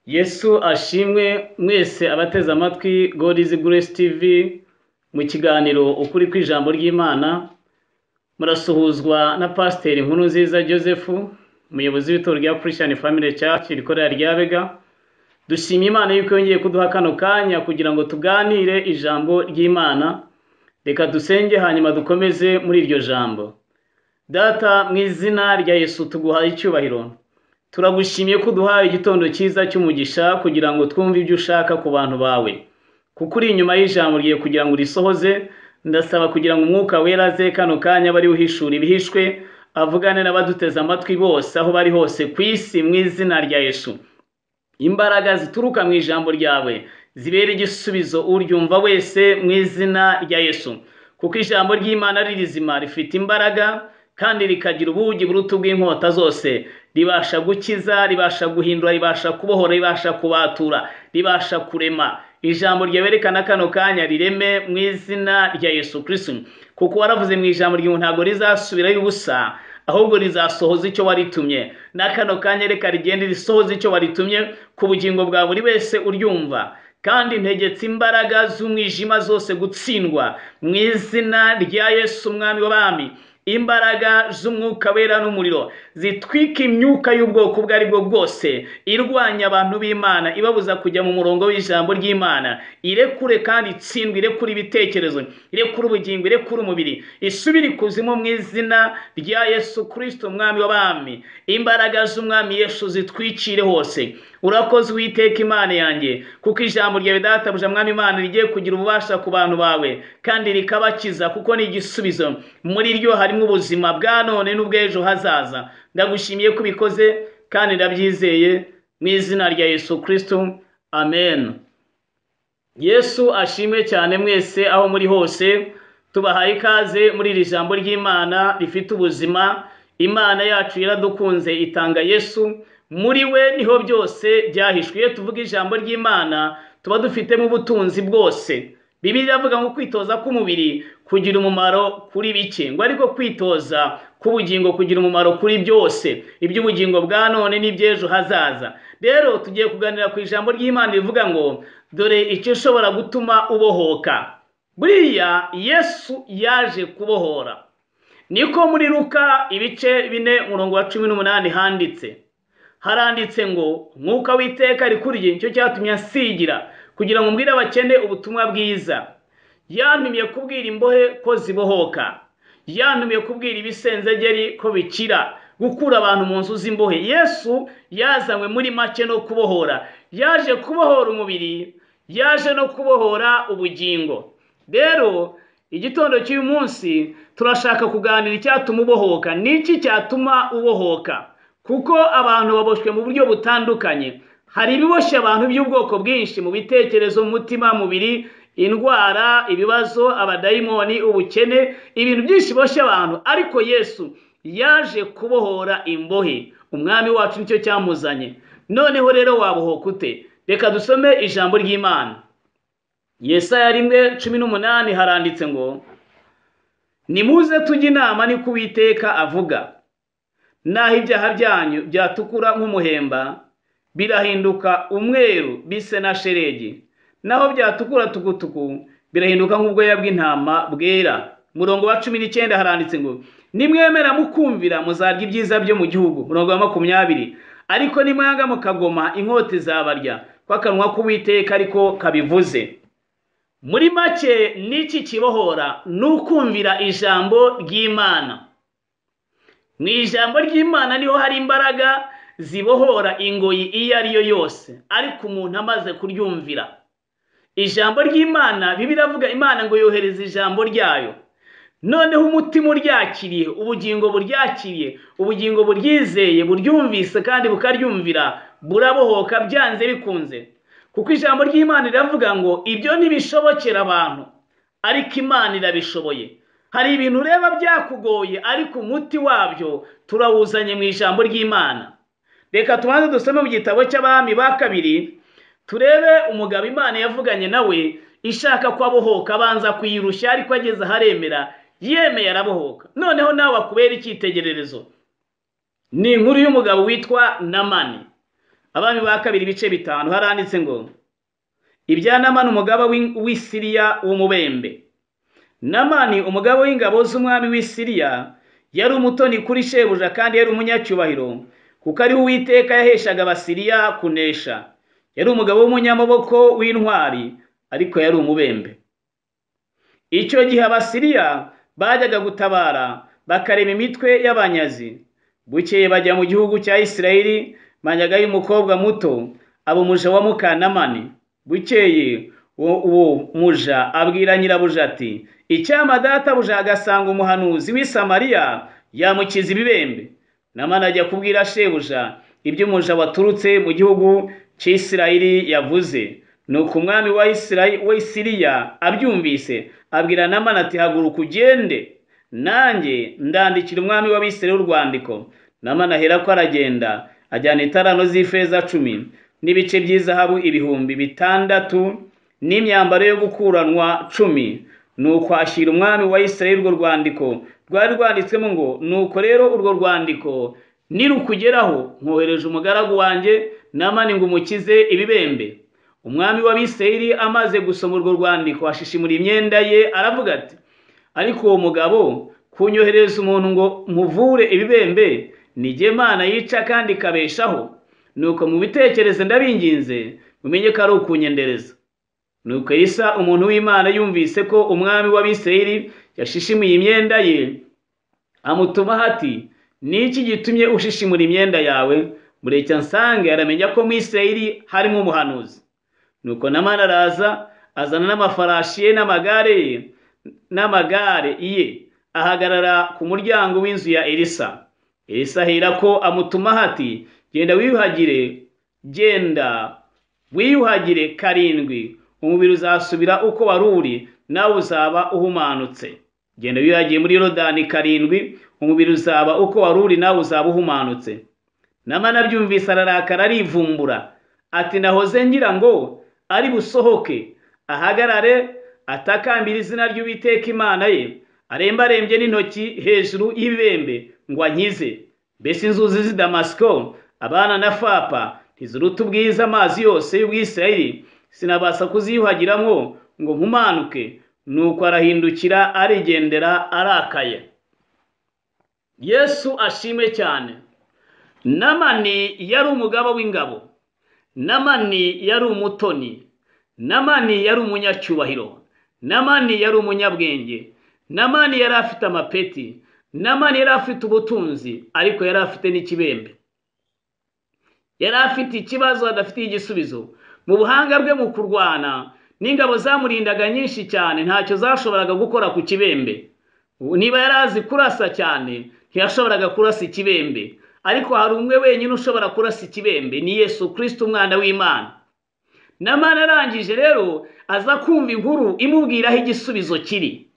Yesu ashimwe mwese abateze amatwi God is Grace TV mu kiganiro ukuri kw'ijambo ry'Imana. Murasuhuzwa na Pastor NKURUNZIZA Joseph, umuyobozi w'itorero rya Christian Family Church rikorera ry'Abega. Dushimye Imana yuko yongeye kuduha kano kanya kugira ngo tuganire ijambo ry'Imana. Reka dusenge hanyuma dukomeze muri iryo jambo. Data, mu izina rya Yesu tuguhaye icyubahiro. Turagushimiye ko duhaye igitondo cyiza cy'umugisha kugira ngo twumve ibyo ushaka ku bantu bawe. Kuko uri inyuma y'ijambo rye kugira ngo risohoze, ndasaba kugira ngo umwuka wera aze kano kanya bari uhishura ibihishwe, avugane n'abaduteze amatwi bose aho bari hose ku isi mu izina rya Yesu. Imbaraga zituruka mu ijambo ryawe zibere igisubizo uryumva wese mu izina rya Yesu. Kuko ijambo ry'Imana ari rizima, rifite imbaraga kandi rikagira ubugi buruta bw'inkota zose, ribasha gukiza, ribasha guhindura, ribasha kubohora, ribasha kubatura, ribasha kurema. Ijambo ryerekana kano kanya rireme mu izina rya Yesu Kristo. Kuko waravuze mu ijambo ryo ntago rizasubira y'ubusa, ahubwo rizasohoza icyo waritumye. Nakano kanya reka rigende risohoza icyo waritumye ku bugingo bwa buri wese uryumva. Kandi ntegetse imbaraga z'umwijima zose gutsindwa mu izina rya Yesu Umwami w'abami. Imbaraga z'umwuka wera n'umuriro zitwika imyuka y'ubwoko ubwo ari bwo bwose irwanya abantu b'Imana, ibabuza kujya mu murongo w'ijambo ry'Imana. Irekure kandi itsindwe, irekure ibitekerezo, irekure ubugingo, irekure umubiri, isubire ikuzimu mu izina rya Yesu Kristo Umwami w'abami. Imbaraga z'Umwami Yesu zitwikire hose. Urakoze Uwiteka Imana yanjye, kuko ijambo ryawe Databuja Mwami Imana rigiye kugira ububasha ku bantu bawe kandi rikabakiza, kuko ni igisubizo. Muri ryo harimo ubuzima bwa none n'ubw'ejo hazaza. Ndagushimiye ko ubikoze kandi ndabyizeye mu izina rya Yesu Kristo, amen. Yesu ashimwe cyane mwese aho muri hose. Tubahaye ikaze muri iri jambo ry'Imana rifite ubuzima. Imana yacu yaradukunze itanga Yesu, muri we niho byose byahishwe. Iyo tuvuga ijambo ry'Imana tuba dufitemo ubutunzi bwose. Bibiliya iravuga ngo kwitoza k'umubiri kugira umumaro kuri bike, ngo ariko kwitoza k'ubugingo kugira umumaro kuri byose, iby'ubugingo bwa none n'iby'ejo hazaza. Rero tugiye kuganira ku ijambo ry'Imana rivuga ngo dore icyo ushobora gutuma ubohoka. Buriya Yesu yaje kubohora. Niko muri Luka ibice 4:18 handitse. Haranditse ngo Mwuka w'Iteka ari kuri nicyo cyatumye asigira kugira ngo mbwire abakene ubutumwa bwiza. Yantumye kubwira imbohe ko zibohoka, yantumye kubwira ibisenzegeri ko bikira, gukura abantu mu nzu z'imbohe. Yesu yazanywe muri make no kubohora. Yaje kubohora umubiri, yaje no kubohora ubugingo. Rero igitondo cy'uyu munsi turashaka kuganira icyatuma ubohoka. Niki cyatuma ubohoka? Kuko abantu baboshwe mu buryo butandukanye. Hari ibiboshye abantu by'ubwoko bwinshi, mu bitekerezo, mu mutima, mubiri, indwara, ibibazo, abadayimoni, ubukene, ibintu byinshi boshye abantu. Ariko Yesu yaje kubohora imbohe. Umwami wacu nicyo cyamuzanye. Noneho rero wabohoka ute? Reka dusome ijambo ry'Imana. Yesaya 1:18 haranditse ngo nimuze tujye inama niko Uwiteka avuga. Naho ibyaha byanyu byatukura nk'umuhemba birahinduka umweru bise na sheregi, naho byatukura tukutuku birahinduka nk'ubwoya bw'intama bwera. Murongo wa 19 haranditse ngo nimwemera mukumvira muzarya ibyiza byo mu gihugu. Murongo wa 20 ariko nimwanga mukagoma inkota zabarya, kwakanwa k'Uwiteka ariko kabivuze. Muri make niki kibohora? Nukumvira ijambo ry'Imana. Mu ijambo ry'Imana niho hari imbaraga zibohora ingoyi iyo ari yo yose, ariko umuntu amaze kuryumvira. Ijambo ry'Imana, Bibiliya iravuga Imana ngo yohereza ijambo ryayo. Noneho umutima uryakiriye, ubugingo buryakiriye, ubugingo buryizeye, buryumvise kandi bukaryumvira, burabohoka byanze bikunze. Kuko ijambo ry'Imana riravuga ngo ibyo ntibishobokera abantu, ariko Imana irabishoboye. Hari ibintu ureba byakugoye, ariko umuti wabyo turawuzanye mu ijambo ry'Imana. Reka tubanze dusome mu gitabo cy'Abami ba kabiri, turebe umugabo Imana yavuganye nawe ishaka ko abohoka abanza kuyirushya, ariko ageze aharemera yemeye arabohoka. Noneho nawe akubera icyitegererezo. Ni inkuru y'umugabo witwa Namani. Abami ba kabiri ibice 5 haranditse ngo ibya Namani umugaba w'Isiriya w'umubembe. Namani umugabo w'ingabo z'umwami w'Isiriya yari umutoni kuri shebuja kandi yari umunyacyubahiro, kuko ari Uwiteka yaheshaga Abasiriya kunesha. Yari umugabo w'umunyamaboko w'intwari, ariko yari umubembe. Icyo gihe Abasiriya bajyaga gutabara bakarema imitwe y'abanyazi. Bukeye bajya mu gihugu cya Isirayeli, manyaga y'umukobwa muto abo muja wa Mukanamani. Bukeye uwo muja abwira nyirabuja ati, icyama databuja agasanga umuhanuzi w'i Samariya yamukiza ibibembe. Namani ajya kubwira shebuja ibyo umuja waturutse mu gihugu cy'Isirayeli yavuze. Nuko umwami wa Isiriya abyumvise abwira Namani ati, haguruka ugende, nanjye ndandikira umwami w'Abisirayeli urwandiko. Namani aherako aragenda, ajyana itarano z'ifeza 10 n'ibice by'izahabu 6,000 n'imyambaro yo gukuranwa 10. Nuko ashyira umwami wa Isirayeli urwo rwandiko rwari rwanditsemo ngo, nuko rero urwo rwandiko nirukugeraho nkohereje umugaragu wanjye Namani ngo umukize ibibembe. Umwami w'Abisirayeli amaze gusoma urwo rwandiko ashishimura imyenda ye aravuga ati, ariko uwo mugabo kunyohereza umuntu ngo muvure ibibembe, ni jye Mana yica kandi ikabeshaho? Nuko mubitekereze ndabinginze mumenye ko ari ukunyendereza. Nuko Elisa umuntu w'Imana yumvise ko umwami w'Abisirayeli yashishimuye imyenda ye, amutuma ati, niki gitumye ushishimura imyenda yawe? Mureke nsange aramenya ko mu Isirayeli harimo umuhanuzi. Nuko Namani araza, azana n'amafarashi ye n'amagare ye, ahagarara ku muryango w'inzu ya Elisa. Elisa aherako amutuma ati, genda wiyuhagire 7, umubiri uzasubira uko wari uri, nawe uzaba uhumanutse. Genda wiyuhagiye muri Yorodani 7, umubiri uzaba uko wari uri, nawe uzaba uhumanutse. Namani abyumvise ararakara arivumbura ati, nahoze ngira ngo ari busohoke ahagarare atakambira izina ry'Uwiteka Imana ye, arembarembye n'intoki hejuru y'ibibembe ngo ankize. Mbese inzuzi z'i Damasiko, Abana na Fapa, ntiziruta ubwiza amazi yose y'Ubwisirayeli? Sinabasha kuziyuhagiramo ngo nkumanuke. Nuko arahindukira arigendera arakaye. Yesu ashimwe cyane. Namani yari umugaba w'ingabo. Namani yari umutoni. Namani yari umunyacyubahiro. Namani yari umunyabwenge. Namani yari afite amapeti. Namani yari afite ubutunzi, ariko yari afite n'ikibembe. Yari afite ikibazo adafitiye igisubizo. Mu buhanga bwe mu kurwana, n'ingabo zamurindaga nyinshi cyane, ntacyo zashoboraga gukora ku kibembe. Niba yari azi kurasa cyane, ntiyashoboraga kurasa ikibembe. Ariko hari umwe wenyine ushobora kurasa ikibembe, ni Yesu Kristo umwana w'Imana. Namani arangije rero aza kumva inkuru imubwira aho igisubizo kiri,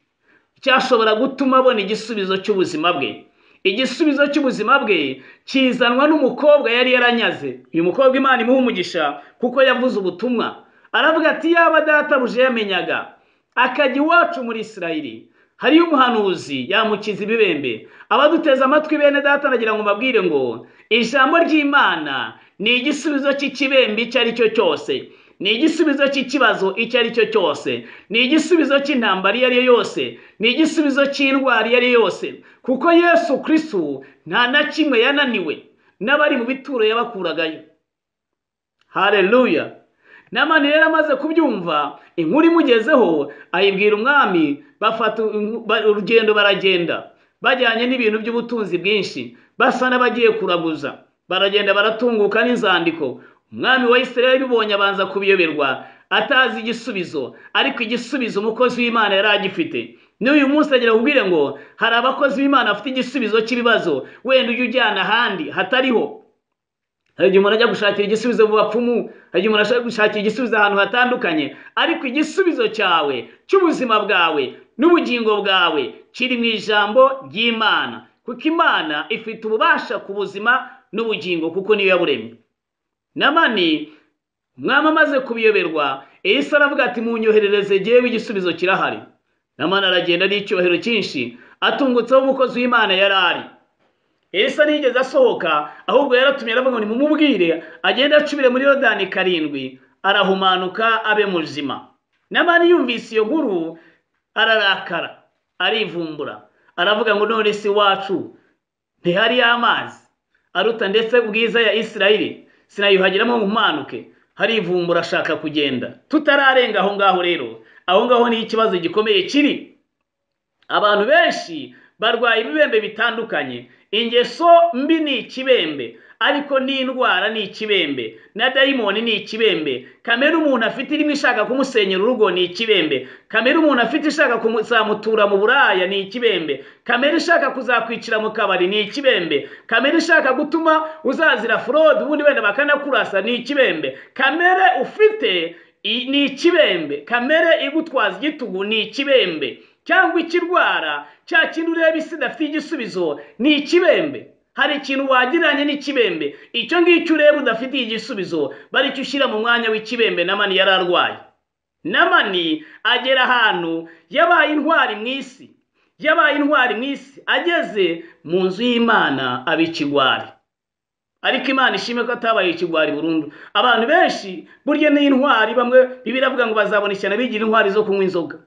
cyashobora gutuma abona igisubizo cy'ubuzima bwe. Igisubizo cy'ubuzima bwe kizanwa n'umukobwa yari yaranyaze. Uyu mukobwa Imana imuha umugisha kuko yavuze ubutumwa. Aravuga ati, yaba databuje yamenyaga akajya iwacu muri Isirayeli hariyo umuhanuzi yamukiza ibibembe. Abaduteza amatwi bene data nagira ngo mbabwire ngo ijambo ry'Imana ni igisubizo cy'ikibembe icyo ari cyo cyose, ni igisubizo cy'ikibazo icyo ari cyo cyose, ni igisubizo cy'intambara iyo ari yo yose, ni igisubizo cy'indwara iyo ari yo yose, kuko Yesu Kristo nta na kimwe yananiwe, n'abari mu bituro yabakuragayo. Haleluya. Namani rero amaze kubyumva inkuru imugezeho, ayibwira umwami. Bafata urugendo baragenda bajyanye n'ibintu by'ubutunzi bwinshi, basa n'abagiye kuraguza. Baragenda baratunguka n'inzandiko. Umwami wa Isirayeli ubonye abanza kubiyoberwa, atazi igisubizo, ariko igisubizo umukozi w'Imana yari agifite. N'uyu munsi agira kubwire ngo hari abakozi b'Imana bafite igisubizo cy'ibibazo wenda ujye ujyana ahandi hatariho. Hari igihe umuntu ajya gushakira igisubizo mu bapfumu, hari igihe umuntu ashaka gushakira igisubizo ahantu hatandukanye, ariko igisubizo cyawe cy'ubuzima bwawe n'ubugingo bwawe kiri mu ijambo ry'Imana, kuko Imana ifite ububasha ku buzima n'ubugingo, kuko niyo yaburemye. Namani umwami amaze kubiyoberwa Elisa aravuga ati munyoherereze jyewe igisubizo kirahari. Namani aragenda n'icyubahiro cyinshi atungutseho umukozi w'Imana yarari. Elisa nigeze asohoka ahubwo yaratumye aravuga ngo nimumubwire agenda acubire muri Yorodani 7 arahumanuka abe muzima. Namani yumvise iyo nkuru ararakara arivumbura aravuga ngo none si wacu ntihari amazi aruta ndetse ubwiza ya Isirayeli sinayuhagiramo mumanuke. Harivumbura ashaka kugenda. Tutararenga aho ngaho rero, aho ngaho ni ikibazo gikomeye kiri. Abantu benshi barwaye ibibembe bitandukanye. Ingeso mbi ni ikibembe, ariko n'indwara ni ikibembe, na dayimoni ni ikibembe. Kamere umuntu afite irimo ishaka kumusenyera urugo ni ikibembe. Kamere umuntu afite ishaka kuzamutura mu buraya ni ikibembe. Kamere ishaka kuzakwicira mu kabari ni ikibembe. Kamere ishaka gutuma uzazira fraud ubundi wenda bakanakurasa ni ikibembe. Kamere ufite ni ikibembe. Kamere igutwaza igitugu ni ikibembe. Cyangwa ikirwara cya kintu ureba isi dafite igisubizo ni ikibembe. Hari ikintu wagiranye n'ikibembe, icyo ngicyo ureba udafite igisubizo bari cyo ushyira mu mwanya w'ikibembe. Namani yararwaye. Namani agera ahantu yabaye intwari mu isi, ageze mu nzu y'Imana abikigwari. Ariko Imana ishime ko atabaye ikigwari burundu. Abantu benshi burye n'intwari bamwe bibiravuga ngo bazabona ishyana bigira intwari zo kunywa inzoga.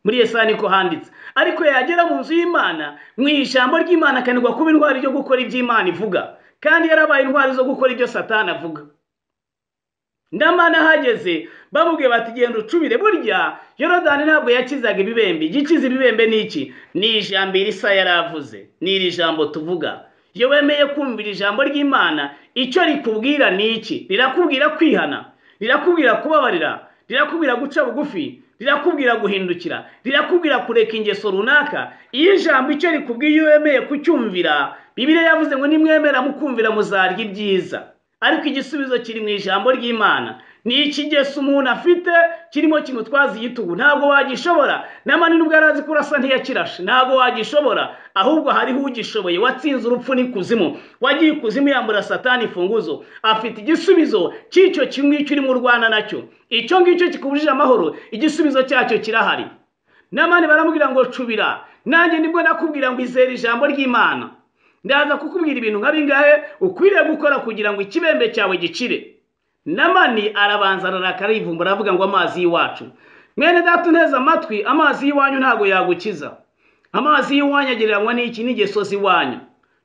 Muri Yesaya niko handitse. Ariko yagera mu nzu y'Imana mu ijambo ry'Imana kanirwa kuba intwari ryo gukora iby'Imana ivuga, kandi yarabaye intwari zo gukora ibyo Satani avuga. Namani hageze bamubwiye bati genda ucubire. Burya Yorodani ntabwo yakizaga ibibembe. Igikiza ibibembe ni iki? Ni ijambo Elisa yaravuze. Ni iri jambo tuvuga. Iyo wemeye kumvira ijambo ry'Imana, icyo rikubwira ni iki? Rirakubwira kwihana, rirakubwira kubabarira, rirakubwira guca bugufi, rirakubwira guhindukira, rirakubwira kureka ingeso runaka. Iyo ijambo icyo rikubwiye iyo wemeye kucyumvira, Bibiliya yavuze ngo nimwemera mukumvira muzarya ibyiza. Ariko igisubizo kiri mu ijambo ry'Imana. Ni ikigeso umuntu afite kirimo kimutwaza igitugu, ntabwo wagishobora. Namani nubwo arazi kurasa ntiyakirashe, ntabwo wagishobora. Ahubwo hariho ugishoboye, watsinze urupfu n'ikuzimu, wagiye ikuzimu yambura Satani ifunguzo. Afite igisubizo cy'icyo kimwe icyo urimo urwana nacyo. Icyo ngicyo kikubujije amahoro, igisubizo cyacyo kirahari. Namani baramubwira ngo cubira. Nanjye nibwo nakubwira ngo izere ijambo ry'Imana. Ndaza kukubwira ibintu nka bingahe ukwiriye gukora kugira ngo ikibembe cyawe gicire. Namani arabanza ararakara yivumbura avuga ngo amazi y'iwacu. Mwene data neza amatwi, amazi y'iwanyu ntago yagukiza. Amazi y'iwanyu agereranywa n'iki? N'ingeso z'iwanyu,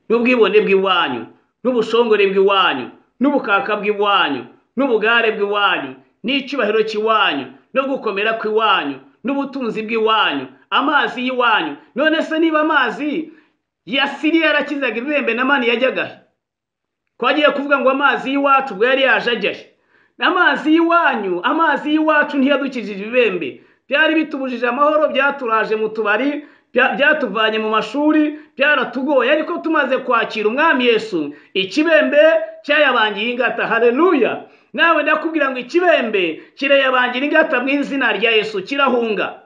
n'ubwibone bw'iwanyu, n'ubushongore bw'iwanyu, n'ubukaka bw'iwanyu, n'ubugare bw'iwanyu, n'icyubahiro cy'iwanyu, no gukomera kw'iwanyu, n'ubutunzi bw'iwanyu. Amazi y'iwanyu. None se niba amazi ya Siriya yarakizaga ibibembe, Namani yajyaga he? Kwagiye kuvuga ngo amazi y'iwacu bwo yari yaje ajyahe? Amazi y'iwacu ntiyadukijije ibibembe. Byari bitubujije amahoro, byaturaje mu tubari, byatuvanye mu mashuri, byaratugoye. Ariko tumaze kwakira umwami Yesu, ikibembe cyayabangiye ingata. Haleluya! Nawe ndakubwira ngo ikibembe kirayabangira ingata mu izina rya Yesu, kirahunga.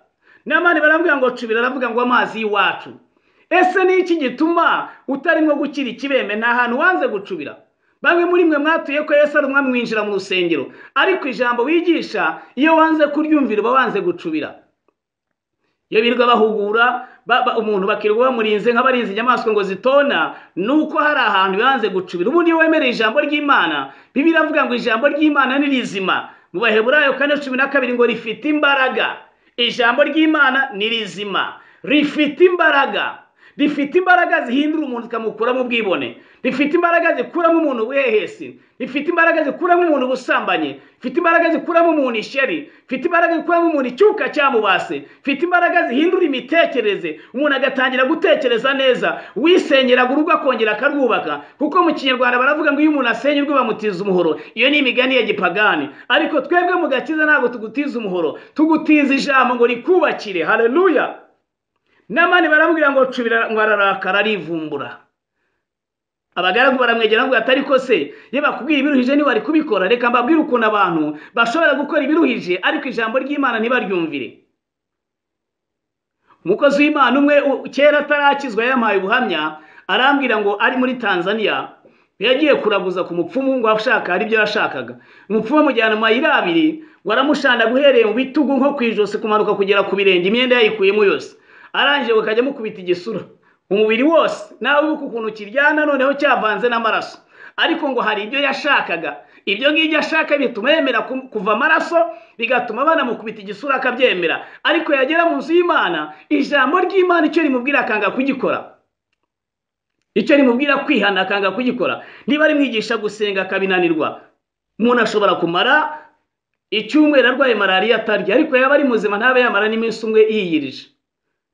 Namani barambwira ngo cubira, aravuga ngo amazi y'iwacu. Ese ni iki gituma utarimo gukira ikibembe? Nta hantu wanze gucubira. Bamwe muri mwe mwatuye ko Yesu ari umwami mwinjira mu rusengero, ariko ijambo wigisha iyo wanze kuryumvira uba wanze gucubira. Iyo birirwa bahugura umuntu bakirirwa bamurinze nk'abarinze inyamaswa ngo zitona, nuko hari ahantu yanze gucubira. Ubundi iyo wemereye ijambo ry'Imana, Bibiliya avuga ngo ijambo ry'Imana ni rizima. Mu Baheburayo 4:12 ngo rifite imbaraga. Ijambo ry'Imana ni rizima, rifite imbaraga. Rifite imbaraga zihindura umuntu zikamukura mu bwibone. Rifite imbaraga zikuramo umuntu wehesi. Rifite imbaraga zikuramo umuntu busambanye. Rifite imbaraga zikuramo umuntu ishyari. Rifite imbaraga zikuramo umuntu icyuka cyamubase. Rifite imbaraga zihindura imitekerereze, umuntu agatangira gutekereza neza. Wisenyeraga urugo akongera akarwubaka. Kuko mu Kinyarwanda baravuga ngo iyo umuntu asenye urwo bamutiza umuhoro. Iyo ni imigani ya gipagani. Ariko twebwe mu gakiza ntabwo tugutiza umuhoro, tugutiza ijambo ngo rikubakire. Haleluya! Namani baramubwira ngo cubira, ngo ararakara arivumbura. Abagaragu baramwegera ngo atari ko se ye bakubwira ibiruhije ni wari kubikora. Reka mbabwire ukuntu abantu bashobora gukora ibiruhije ariko ijambo ry'Imana ntibaryumvire. Umukozi w'Imana umwe kera atarakizwa yampaye ubuhamya, arambwira ngo ari muri Tanzania yagiye kuraguza ku mupfumu ngo ashaka hari ibyo yashakaga. Umupfumu amujyana mu mayira abiri, waramushanda guhereye mu bitugu nko kwijose kumanuka kugera ku birenge, imyenda yayikuyemo yose. Arangije bakajya mukubita igisura umubiri wose, nawe ubuka ukuntu kiryana noneho cyavanze n'amaraso. Ariko ngo hari ibyo yashakaga, ibyo ngibyo ashaka bituma yemera kuva amaraso, bigatuma banamukubita igisura akabyemera. Ariko yagera mu nzu y'Imana, ijambo ry'Imana icyo rimubwira akanga kugikora, icyo rimubwira kwihana akanga kugikora. Niba ari mwigisha gusenga akabinanirwa, umuntu ashobora kumara icyumweru arwaye malariya atarya, ariko yaba ari muzima ntabe yamara n'iminsi umwe yiyirije.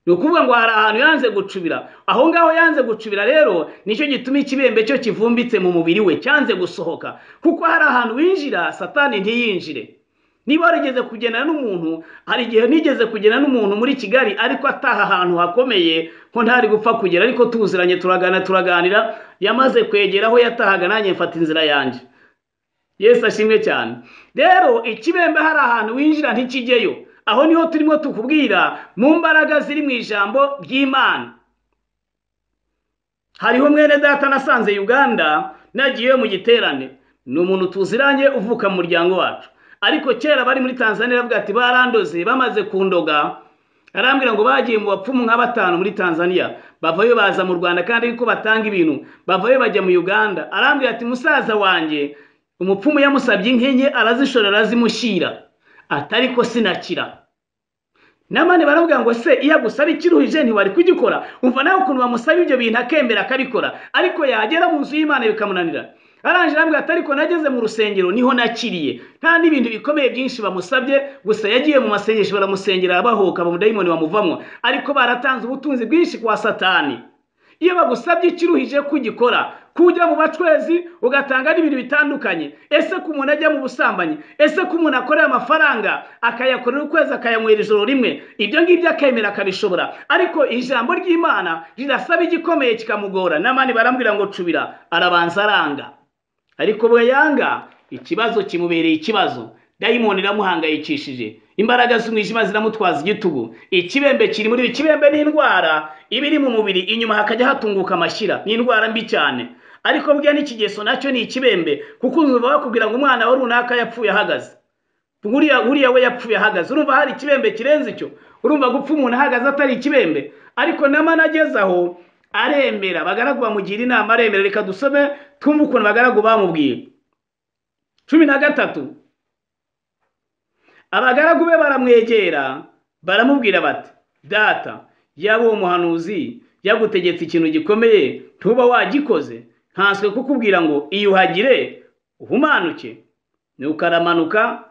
Ni ukuvuga ngo hari ahantu yanze gucubira. Aho ngaho yanze gucubira rero nicyo gituma ikibembe cyo kivumbitse mu mubiri we cyanze gusohoka, kuko hari ahantu winjira satani ntiyinjire. Niba warigeze kugendana n'umuntu, hari igihe nigeze kugendana n'umuntu muri Kigali ariko ataha ahantu hakomeye ko ntari gupfa kugera, ariko tuziranye turaganira, yamaze kwegera aho yatahaga nanjye mfata inzira yanjye. Yesu ashimwe cyane. Rero ikibembe hari ahantu winjira ntikigeyo. Aho niho turimo tukubwira mu mbaraga ziri mu ijambo ry'Imana. Hariho mwene data nasanze Uganda, nagiye mu giterane, ni umuntu tuziranye uvuka mu muryango wacu, ariko kera bari muri Tanzania bavuga ati barandoze bamaze kundoga. Arambwira ngo bagiye mu bapfumu nka 5 muri Tanzania, bavayo baza mu Rwanda kandi ariko batanga ibintu, bavayo bajya mu Uganda. Arambwira ati musaza wanjye umupfumu yamusabye inkenye arazishorera azimushyira, atariko sinakira. Namane baravuga ngo se iya gusaba ikiruhije ntiwari kugikora? Umva nawe ukuntu bamusaba ibyo bintu akemera akabikora, ariko yagera mu nzu y'Imana bikamunanira. Arangije arambwira ati ariko nageze mu rusengero niho nakiriye, nta n'ibintu bikomeye byinshi bamusabye, gusa yagiye mu masengesho baramusengera abahoka abamudayimoni bamuvamwo, ariko baratanze ubutunzi bwinshi kwa satani. Iyo bagusabye ikiruhije kugikora, kujya mu bacwezi ugatanga n'ibintu bitandukanye, ese ku muntu ajya mu busambanyi, ese ku muntu akorera amafaranga akayakorera ukwezi akayanywera ijoro rimwe, ibyo ngibyo akemera akabishobora. Ariko ijambo ry'Imana rirasaba igikomeye kikamugora. Namani barambwira ngo cubira, arabanza aranga, ariko bwe yanga, ikibazo kimubereye ikibazo. Dayimoni iramuhangayikishije, imbaraga z'umwijima ziramutwaza igitugu. Ikibembe kiri muri ikibembe n'indwara ibiri mu mubiri, inyuma hakajya hatunguka amashyira, n'indwara mbi cyane. Ariko bwe n'ikigeso nacyo ni ikibembe, kuko uzumva bakubwira ngo umwana wa runaka yapfuye ahagaze, uriya we yapfuye ahagaze. Urumva hari ikibembe kirenze icyo? Urumva gupfa umuntu ahagaze atari ikibembe? Ariko namana ageze aho aremera, bagaragu bamugira inama aremera. Reka dusome twumve ukuntu bagaragu bamubwiye. 13. Abagaragu be baramwegera baramubwira bati, data, yaba umuhanuzi yagutegetse ikintu gikomeye ntuba wagikoze, ntanswe kukubwira ngo iyuhagire uhumanuke. Nuko aramanuka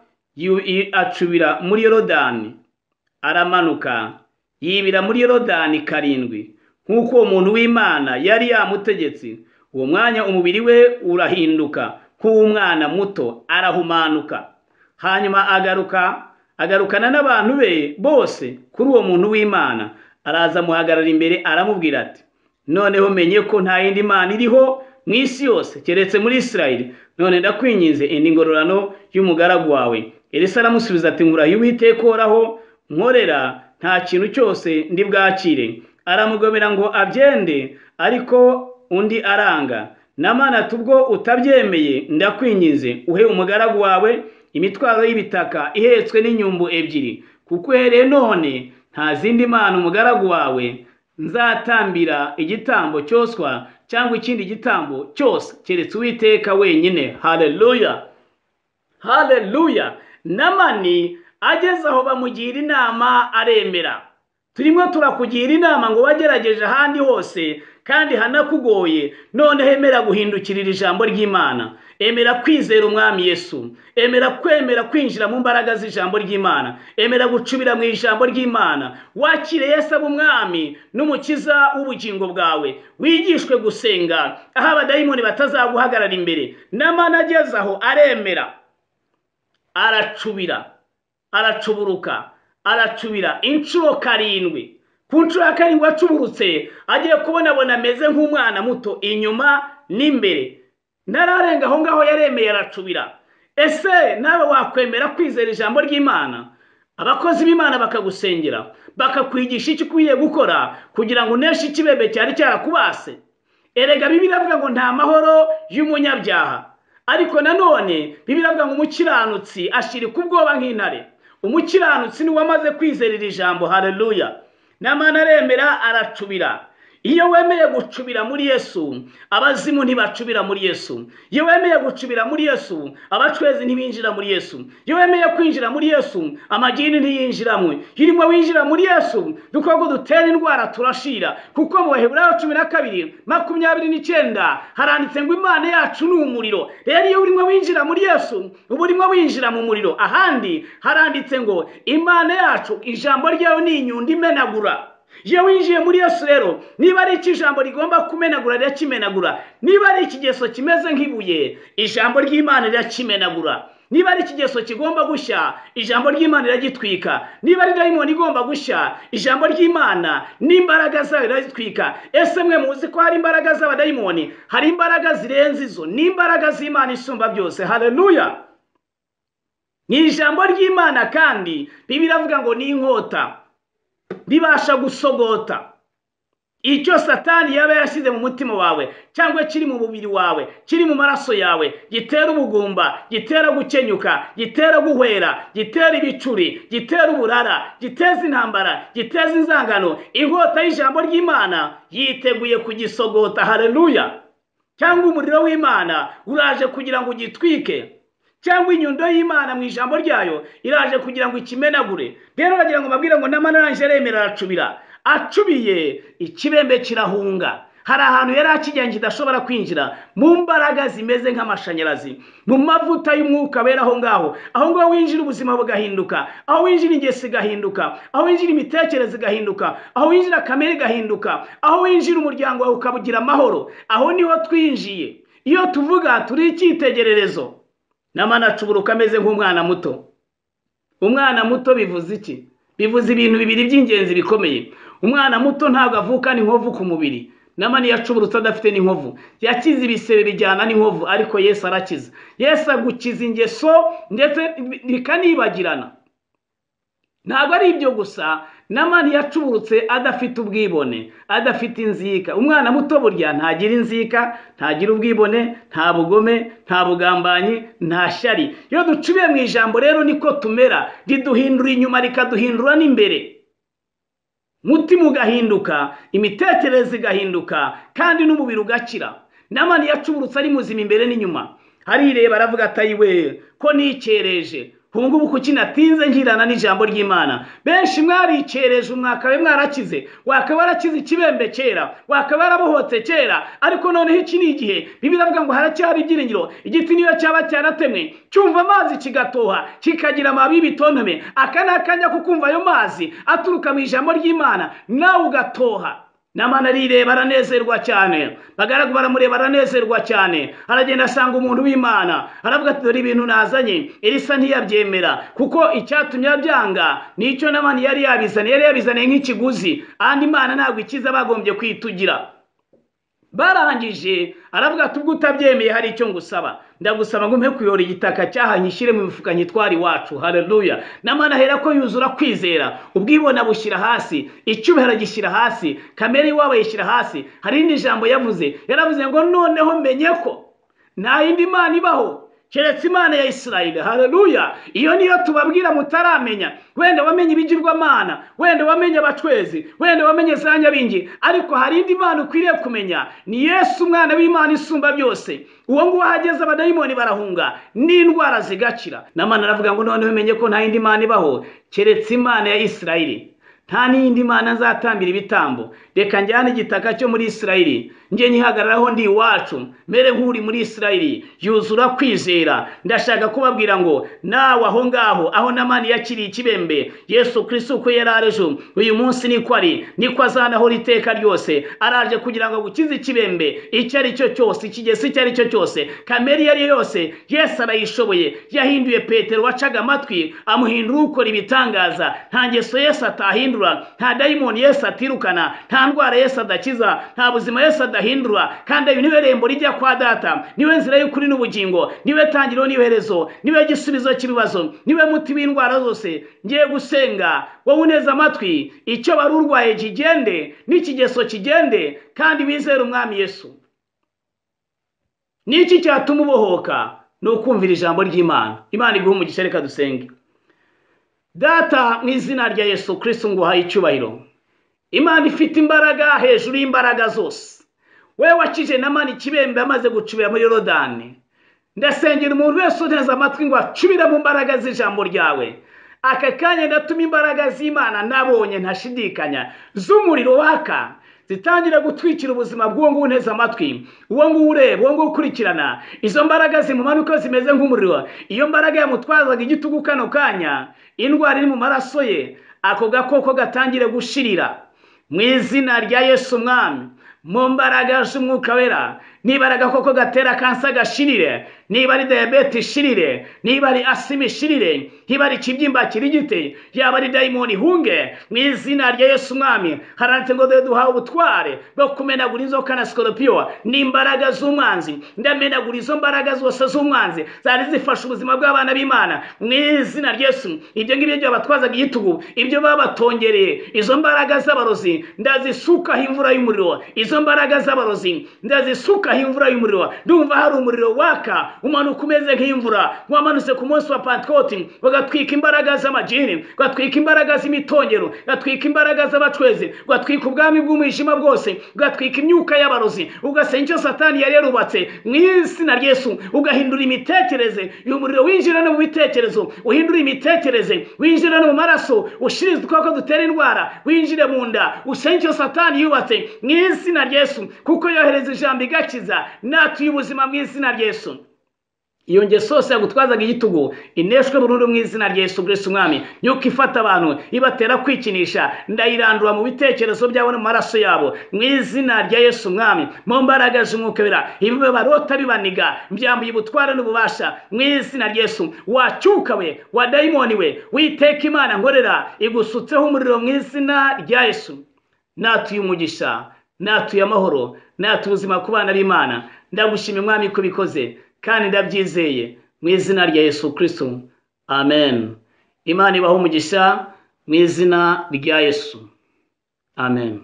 acubira muri Yorodani, aramanuka yibira muri Yorodani 7 nk'uko umuntu w'Imana yari yamutegetse. Uwo mwanya umubiri we urahinduka nk'umwana muto, arahumanuka. Hanyuma agarukana n'abantu be bose kuri uwo muntu w'Imana, araza muhagarara imbere aramubwira ati, noneho menye ko nta yindi Mana iriho mu isi yose keretse muri Isirayeli, none ndakwinginze indi ngororano y'umugaragu wawe. Elisa aramusubiza ati, nkurahiye Uwiteka uhoraho nkorera, nta kintu cyose ndi bwakire. Aramugomera ngo abyende, ariko undi aranga. Namana ati, ubwo utabyemeye ndakwinginze uhe umugaragu wawe imitwaro y'ibitaka ihetswe n'inyumbu 2, kuko uhereye none nta zindi Mana umugaragu wawe nzatambira igitambo cyoswa cyangwa ikindi gitambo cyose keretse Uwiteka wenyine. Haleluya, haleluya. Namani ageze aho bamugira inama aremera. Turimo turakugira inama ngo wagerageje ahandi hose kandi hanakugoye, none hemera guhindukirira ijambo ry'Imana. Emera kwizera umwami Yesu, emera kwemera kwinjira mu mbaraga z'ijambo ry'Imana, emera gucubira mu ijambo ry'Imana. Wakire Yesu umwami n'umukiza w'ubugingo bwawe, wigishwe gusenga aho abadayimoni batazaguhagarara imbere. Namana ageze aho aremera, aracubira, aracuburuka, aracubira inshuro 7. Ku nshuro ya 7 acuburutse agiye kubonabona ameze nk'umwana muto inyuma n'imbere. Nararenga aho ngaho yaremeye aracubira. Ese nawe wakwemera kwizera ijambo ry'Imana? Abakozi b'Imana bakagusengera, bakakwigisha icyo ukwiye gukora kugira ngo uneshe ikibembe cyari cyarakubase. erega Bibiliya avuga ngo nta mahoro y'umunyabyaha, ariko nanone Bibiliya avuga ngo umukiranutsi ashirika ubwoba nk'intare. Umukiranutsi ni wamaze kwizerera ijambo. Haleluya. N'amana aremera aracubira. Iyo wemeye gucubira muri Yesu, abazimu ntibacubira muri Yesu. Iyo wemeye gucubira muri Yesu, abacwezi ntibinjira muri Yesu. Iyo wemeye kwinjira muri Yesu, amagini ntiyinjiramwe. Irimo winjira muri Yesu, dukoko dutera indwara turashira. Kuko mu Baheburayo 12:29 haranditse ngo Imana yacu ni umuriro. Rero iyo urimo winjira muri Yesu, uba urimo winjira mu muriro. Ahandi haranditse ngo Imana yacu, ijambo ryayo ni inyundo imenagura. Iyo winjiye muri Yesu rero, niba ari iki ijambo rigomba kumenagura rirakimenagura. Niba ari ikigeso kimeze nk'ibuye, ijambo ry'Imana rirakimenagura. Niba ari ikigeso kigomba gushya, ijambo ry'Imana riragitwika. Niba ari dayimoni igomba gushya, ijambo ry'Imana n'imbaraga zayo riragitwika. Ese mwe muzi ko hari imbaraga z'abadayimoni? Hari imbaraga zirenze izo, n'imbaraga z'Imana isumba byose. Haleluya. Ni ijambo ry'Imana kandi Bibiliya avuga ngo ni inkota ribasha gusogota icyo Satani yaba yashyize mu mutima wawe, cyangwa kiri mu mubiri wawe, kiri mu maraso yawe, gitera ubugumba, gitera gukenyuka, gitera guhwera, gitera ibicuri, gitera uburara, giteza intambara, giteza inzangano. Inkota y'ijambo ry'Imana yiteguye kugisogota. Haleluya. Cyangwa umuriro w'Imana uraje kugira ngo ugitwike, cyangwa inyundo y'Imana mu ijambo ryayo iraje kugira ngo ikimenagure. Rero bagira ngo babwire ngo n'amana aranje aremera aracubira. Acubiye ikibembe kirahunga. Hari ahantu yari akijyanye kidashobora kwinjira, mu mbaraga zimeze nk'amashanyarazi, mu mavuta y'umwuka wera. Aho ngaho winjira ubuzima bugahinduka, aho winjira ingesi gahinduka, aho winjira imitekerereze gahinduka, aho winjira kamere gahinduka, aho winjira umuryango wawe ukabugira amahoro. Aho niho twinjiye. Iyo tuvuga turi icyitegererezo, n'amana acuburuka ameze nk'umwana muto. Umwana muto bivuze iki? Bivuze ibintu bibiri by'ingenzi bikomeye. Umwana muto ntabwo avukana inkovu ku mubiri. N'amani yacuburutse adafite n'inkovu. Yakize ibisebe bijyana n'inkovu, ariko Yesu arakiza. Yesu agukiza ingeso ndetse bikanibagirana. Ntabwo ari ibyo gusa, n'amani yacuburutse adafite ubwibone, adafite inzika. Umwana muto burya ntagira inzika, ntagira ubwibone, nta bugome, nta bugambanyi, nta shyari. Iyo ducubiye mu ijambo rero niko tumera, riduhindura inyuma rikaduhindura n'imbere. Mutima ugahinduka, imitekerereze igahinduka, kandi n'umubiri ugakira. N'amani yacuburutse ari muzima imbere n'inyuma. Harireba aravuga ati ayiwe ko nikereje, ubungubu kuki natinze nkirana n'ijambo ry'Imana. Benshi mwaricereje, umwakawe mwarakize, wakaba warakize ikibembe kera, wakaba warabohotse kera, ariko noneho iki ni igihe. Bibiliya avuga ngo haracyari ibyiringiro. Igiti niyo cyaba cyaratemwe, cyumva amazi kigatoha, kikagira amababi y'ibitontome, aka ni akanya kukumva ayo mazi aturuka mu ijambo ry'Imana, nawe ugatoha. N'amana arireba aranezerwa cyane, bagaragu baramureba aranezerwa cyane. Aragenda asanga umuntu w'Imana, aravuga ati dore ibintu nazanye. Elisa ntiyabyemera, kuko icyatumye abyanga nicyo n'amana yari yabizaniye nk'ikiguzi. Andi Imana ntabwo ikiza bagombye kwitugira. Barangije aravuga ati ubwo utabyemeye hari icyo ngusaba. Ndagusaba ngo mpe kuyora igitaka cyaha nyishyire mu mifuka nyitwari wacu. Haleluya. N'amana ahera ko yuzura kwizera, ubwibona bushyira hasi, icyubahiro gishyira hasi, kamere iwawe yishyira hasi. Hari indi jambo yaravuze ngo noneho menye ko nta yindi Mana ibaho keretse Imana ya Isirayeli. Haleluya. Iyo niyo tubabwira mutaramenya. Wenda wamenye ibigirwamana, wenda wamenye abacwezi, wenda wamenye za nyabingi, ariko hari indi Mana ukwiriye kumenya, ni Yesu umwana w'Imana isumba byose. Uwo nguwo ahageze abadayimoni barahunga, n'indwara zigakira. N'amana aravuga ngo noneho menye ko nta yindi Mana ibaho keretse Imana ya Isirayeli. Nta n'indi Mana nzatambira ibitambo. Reka njyane igitaka cyo muri Isirayeli, nge nyihagararaho ndi iwacu, mere nk'uri muri Isirayeli. Yuzura kwizera. Ndashaka kubabwira ngo nawe aho ngaho, aho n'amani yakiriye ikibembe, Yesu Kristo uko yari arejo, uyu munsi niko ari, niko azanahora iteka ryose. Araje kugira ngo agukize ikibembe icyo ari cyo cyose, ikigesi icyo ari cyo cyose, kamere iyo ari yose. Yesu arayishoboye. Yahinduye Petero wacaga amatwi, amuhindura ukora ibitangaza. Nta ngeso Yesu atahindura, nta dayimoni Yesu atirukana, nta ndwara Yesu adakiza, nta buzima Yesu adahindura. Kandi niwe rembo rijya kwa Data, niwe nzira y'ukuri n'ubugingo, niwe tangiriro n'iherezo, niwe gisubizo cy'ibibazo, niwe muti w'indwara zose. Ngiye gusenga, wowe uneze amatwi, icyo bari urwaye kigende, n'ikigeso kigende, kandi wizere umwami Yesu. Niki cyatuma ubohoka? Ni ukumvira ijambo ry'Imana. Imana iguha umugisha, reka dusenge. Data, mu izina rya Yesu Kristo nguhaye icyubahiro. Imana ifite imbaraga hejuru y'imbaraga zose. Wewe wakije namani ikibembe amaze gucubira muri Yorodani. Ndasengera umuntu wese uteze amatwi ngo acubire mu mbaraga z'ijambo ryawe. Aka kanya ndatuma imbaraga z'Imana nabonye ntashidikanya z'umuriro waka zitangira gutwikira ubuzima bw'uwo nguwo nteze amatwi, uwo nguwo ureba, uwo nguwo ukurikirana. Izo mbaraga zimumanuka zimeze nk'umuriro. Iyo mbaraga yamutwazaga igitugu kano kanya, indwara iri mu maraso ye, ako gakoko gatangire gushirira mu izina rya Yesu Mwami. Mu mbaraga z'Umwuka Wera, niba ari agakoko gatera kansa gashirire, niba ari diyabete ishirire, niba ari asima ishirire, niba ari ikibyimba kirigite, yaba ari dayimoni hunge, mu izina rya Yesu Mwami. Haranditse ngo duhawe ubutware bwo kumenagura inzoka na sikorupiyo n'imbaraga z'umwanzi. Ndamenagura izo mbaraga zose z'umwanzi zari zifasha ubuzima bw'abana b'Imana mu izina rya Yesu. Ibyo ngibyo byabatwazaga igitugu, ibyo babatongereye, izo mbaraga z'abarozi ndazisukaho imvura y'umuriro. Izo mbaraga z'abarozi ndazisukaho imvura y'umuriro. Ndumva hari umuriro waka umanuka umeze nk'imvura wamanutse ku munsi wa Pentekote, bagatwika imbaraga z'amajini, bagatwika imbaraga z'imitongero, bagatwika imbaraga z'abacwezi, bagatwika ubwami bw'umwijima bwose, bagatwika imyuka y'abarozi, ugasenya icyo Satani yari yarubatse mu izina rya Yesu. Ugahindura imitekerereze, uyu muriro winjirana mu bitekerezo, uhindura imitekerereze, winjirana mu maraso, ushirize udukoko dutera indwara, winjire mu nda, usenye icyo Satani yubatse mu izina rya Yesu, kuko yohereza ijambo igakiza natuye ubuzima mu izina rya Yesu. Iyo ngeso yose yagutwazaga igitugu ineshwe burundu mu izina rya Yesu Kristo Mwami. Yuko ifata abantu ibatera kwikinisha, ndayirandura mu bitekerezo byabo no mu maraso yabo mu izina rya Yesu Mwami. Mu mbaraga z'Umwuka Wera, ibibe barota bibaniga byambuye ubutware n'ububasha mu izina rya Yesu. Wacyuka we, wa dayimoni we, witeka Imana nkorera igusutseho umuriro mu izina rya Yesu. Natuye umugisha, natuye amahoro, natuye ubuzima ku bana b'Imana. Ndagushimye Mwami ko bikoze kandi ndabyizeye mu izina rya Yesu Kristo. Amen. Imana ibaho umugisha mu izina rya Yesu. Amen.